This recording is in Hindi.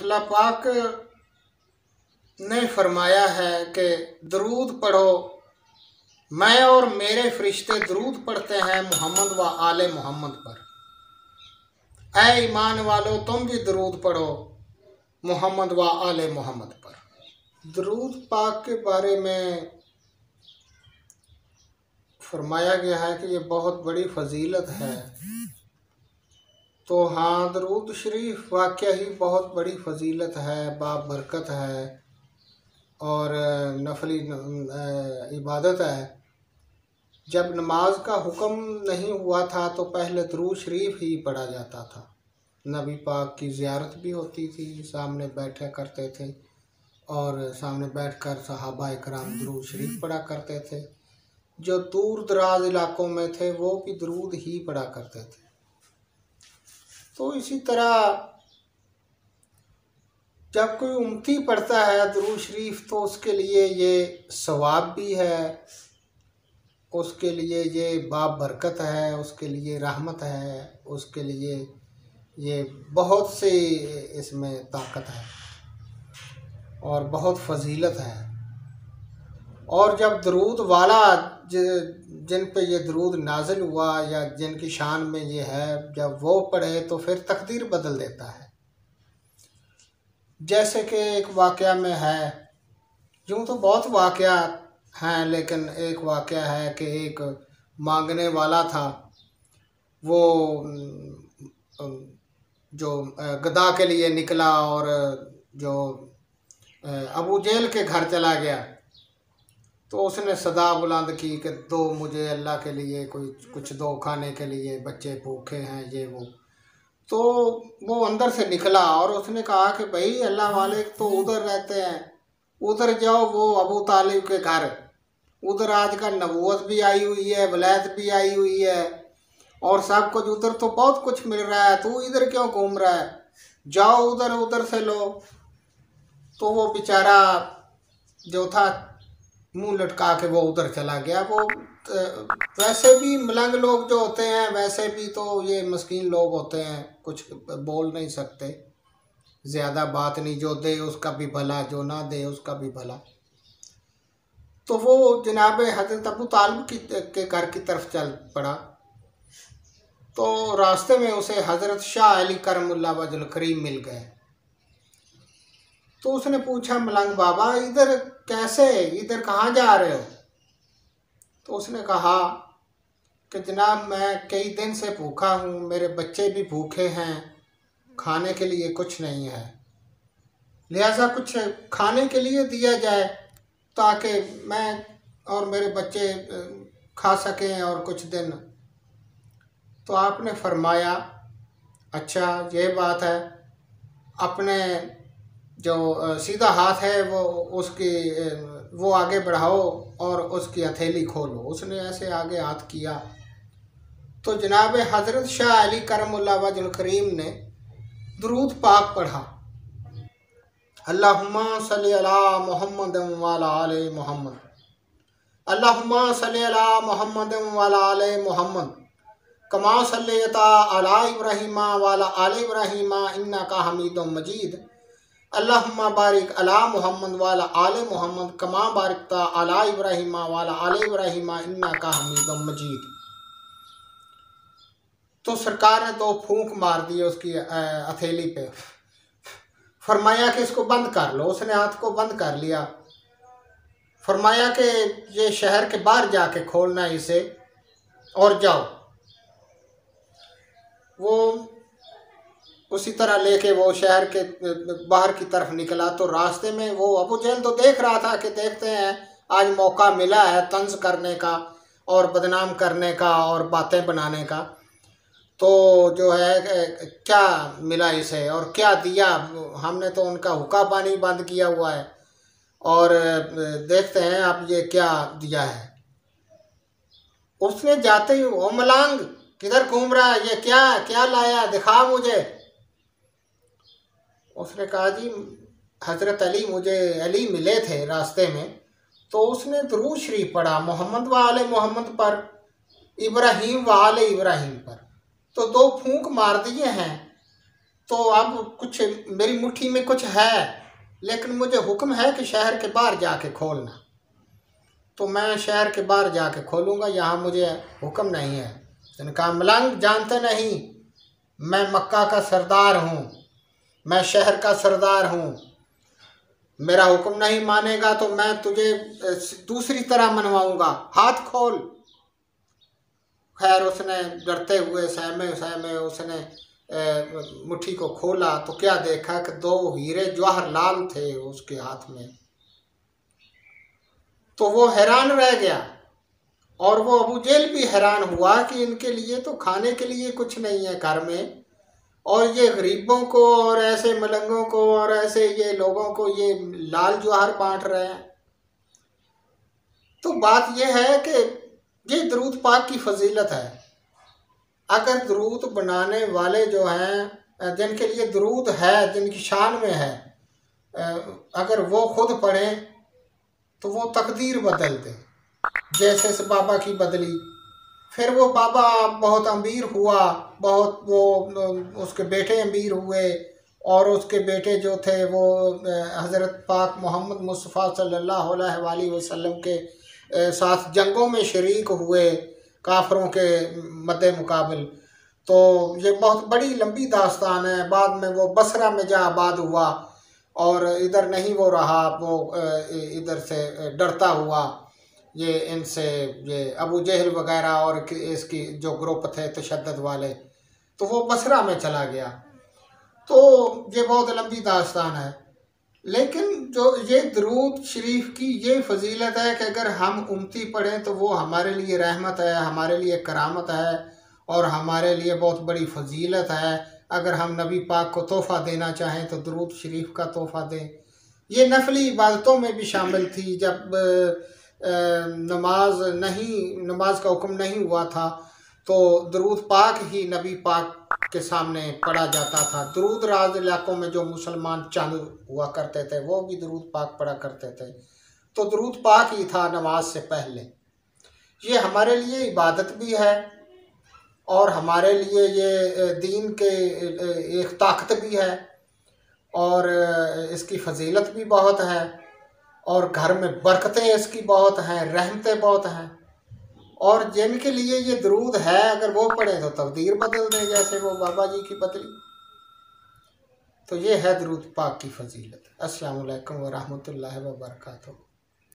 अल्लाह पाक ने फरमाया है कि दरूद पढ़ो, मैं और मेरे फरिश्ते दरूद पढ़ते हैं मोहम्मद व आले मोहम्मद पर। ऐ ईमान वालों, तुम भी दरूद पढ़ो मोहम्मद व आले मोहम्मद पर। दरूद पाक के बारे में फरमाया गया है कि ये बहुत बड़ी फजीलत है। तो हाँ, दरूद शरीफ वाक़या ही बहुत बड़ी फजीलत है, बाब बरकत है और नफली इबादत है। जब नमाज का हुक्म नहीं हुआ था तो पहले दरूद शरीफ ही पढ़ा जाता था। नबी पाक की ज़ियारत भी होती थी, सामने बैठा करते थे और सामने बैठकर सहाबा इकराम दरूद शरीफ पढ़ा करते थे। जो दूर दराज इलाकों में थे वो भी दरूद ही पढ़ा करते थे। तो इसी तरह जब कोई उम्मती पढ़ता है दरूद शरीफ तो उसके लिए ये सवाब भी है, उसके लिए ये बाब बरकत है, उसके लिए रहमत है, उसके लिए ये बहुत से इसमें ताकत है और बहुत फजीलत है। और जब दरूद वाला जिन पे ये दरूद नाजिल हुआ या जिनकी शान में ये है, जब वो पढ़े तो फिर तकदीर बदल देता है। जैसे कि एक वाक़या में है, यूँ तो बहुत वाक़या हैं, लेकिन एक वाक़या है कि एक मांगने वाला था, वो जो गदा के लिए निकला और जो अबू जेल के घर चला गया तो उसने सदा बुलंद की कि दो मुझे अल्लाह के लिए कुछ दो खाने के लिए, बच्चे भूखे हैं, ये वो। तो वो अंदर से निकला और उसने कहा कि भाई अल्लाह वाले तो उधर रहते हैं, उधर जाओ, वो अबू तालिब के घर। उधर आज का नबूवत भी आई हुई है, वलायत भी आई हुई है और सब कुछ उधर तो बहुत कुछ मिल रहा है, तू इधर क्यों घूम रहा है, जाओ उधर, उधर से लो। तो वो बेचारा जो था मुंह लटका के वो उधर चला गया। वो वैसे भी मलंग लोग जो होते हैं, वैसे भी तो ये मस्कीन लोग होते हैं, कुछ बोल नहीं सकते, ज़्यादा बात नहीं, जो दे उसका भी भला, जो ना दे उसका भी भला। तो वो जनाब हज़रत अबू तालिब के घर की तरफ चल पड़ा। तो रास्ते में उसे हज़रत शाह अली करमुल्लाह वजहुल करीम मिल गए। तो उसने पूछा, मलंग बाबा इधर कैसे, इधर कहाँ जा रहे हो? तो उसने कहा कि जनाब मैं कई दिन से भूखा हूँ, मेरे बच्चे भी भूखे हैं, खाने के लिए कुछ नहीं है, लिहाजा कुछ खाने के लिए दिया जाए ताकि मैं और मेरे बच्चे खा सकें और कुछ दिन। तो आपने फरमाया, अच्छा ये बात है, अपने जो सीधा हाथ है वो आगे बढ़ाओ और उसकी हथेली खोलो। उसने ऐसे आगे हाथ किया तो जनाब हज़रत शाह अली करमुल्लाह वजहुल करीम ने दरूद पाक पढ़ा, अल्लाहुम्मा सल्ली अला मुहम्मद व अला आले मुहम्मद, अल्लाहुम्मा सल्ली अला मुहम्मद व अला आले मुहम्मद, कमा सल्लैता अला इब्राहीम व अला आले इब्राहीम इन्नका हमीदुम मजीद, अल्लाहुम्मा बारिक अला मुहम्मद व अला आले मुहम्मद कमा बारिकता अला इब्राहीम व अला आले इब्राहीम इन्नका हमीदुम मजीद। तो सरकार ने दो फूंक मार दी उसकी हथेली पे, फरमाया कि इसको बंद कर लो। उसने हाथ को बंद कर लिया, फरमाया कि ये शहर के बाहर जाके खोलना इसे और जाओ। वो उसी तरह लेके वो शहर के बाहर की तरफ निकला। तो रास्ते में वो अबू जहल तो देख रहा था कि देखते हैं आज मौका मिला है तंज करने का और बदनाम करने का और बातें बनाने का, तो जो है क्या मिला इसे और क्या दिया, हमने तो उनका हुक्का पानी बंद किया हुआ है और देखते हैं अब ये क्या दिया है। उसने जाते ही, ओ मलंग किधर घूम रहा है, ये क्या क्या लाया, दिखा मुझे। उसने कहा, जी हज़रत अली मिले थे रास्ते में, तो उसने दरूद शरीफ पढ़ा मोहम्मद व आले मोहम्मद पर, इब्राहीम व आले इब्राहीम पर, तो दो फूंक मार दिए हैं तो अब कुछ मेरी मुट्ठी में कुछ है, लेकिन मुझे हुक्म है कि शहर के बाहर जाके खोलना। तो मैं शहर के बाहर जाके खोलूँगा, यहाँ मुझे हुक्म नहीं है। उसने कहा, मलंग जानते नहीं, मैं मक्का का सरदार हूँ, मैं शहर का सरदार हूँ, मेरा हुक्म नहीं मानेगा तो मैं तुझे दूसरी तरह मनवाऊँगा, हाथ खोल। खैर उसने डरते हुए सहमे सहमे उसने मुट्ठी को खोला तो क्या देखा कि 2 हीरे जवाहर लाल थे उसके हाथ में। तो वो हैरान रह गया और वो अबू जेल भी हैरान हुआ कि इनके लिए तो खाने के लिए कुछ नहीं है घर में, और ये गरीबों को और ऐसे मलंगों को और ऐसे ये लोगों को ये लाल जवाहर बांट रहे हैं। तो बात ये है कि ये दरूद पाक की फजीलत है। अगर दरूद बनाने वाले जो हैं, जिनके लिए दरूद है, जिनकी शान में है, अगर वो खुद पढ़ें तो वो तकदीर बदल दे, जैसे इस बाबा की बदली। फिर वो बाबा बहुत अमीर हुआ, बहुत वो उसके बेटे अमीर हुए, और उसके बेटे जो थे वो हज़रत पाक मोहम्मद मुस्तफ़ा सल्लल्लाहु अलैहि वसल्लम के साथ जंगों में शरीक हुए काफरों के मद्दे मुकाबिल। तो ये बहुत बड़ी लंबी दास्तान है। बाद में वो बसरा में जा आबाद हुआ और इधर नहीं वो रहा, वो इधर से डरता हुआ ये इनसे, ये अबू जहल वगैरह और इसकी जो ग्रुप थे तशद्दुद वाले, तो वो बसरा में चला गया। तो ये बहुत लंबी दास्तान है, लेकिन जो ये दरूद शरीफ की ये फजीलत है कि अगर हम उम्मती पढ़ें तो वो हमारे लिए रहमत है, हमारे लिए करामत है और हमारे लिए बहुत बड़ी फजीलत है। अगर हम नबी पाक को तोहफ़ा देना चाहें तो दरूद शरीफ का तोहफ़ा दें। ये नफली इबादतों में भी शामिल थी। जब नमाज का हुक्म नहीं हुआ था तो दरूद पाक ही नबी पाक के सामने पढ़ा जाता था। दरूद राज इलाकों में जो मुसलमान चंद हुआ करते थे वो भी दरूद पाक पढ़ा करते थे। तो दरूद पाक ही था नमाज से पहले। ये हमारे लिए इबादत भी है और हमारे लिए ये दीन के एक ताकत भी है और इसकी फजीलत भी बहुत है और घर में बरकतें इसकी बहुत हैं, रहमतें बहुत हैं। और जिनके लिए ये दरूद है अगर वो पढ़े तो तकदीर बदल दे, जैसे वो बाबा जी की बदली। तो ये है दरूद पाक की फजीलत। अस्सलामु अलैकुम व रहमतुल्लाहि व बरकातुहू।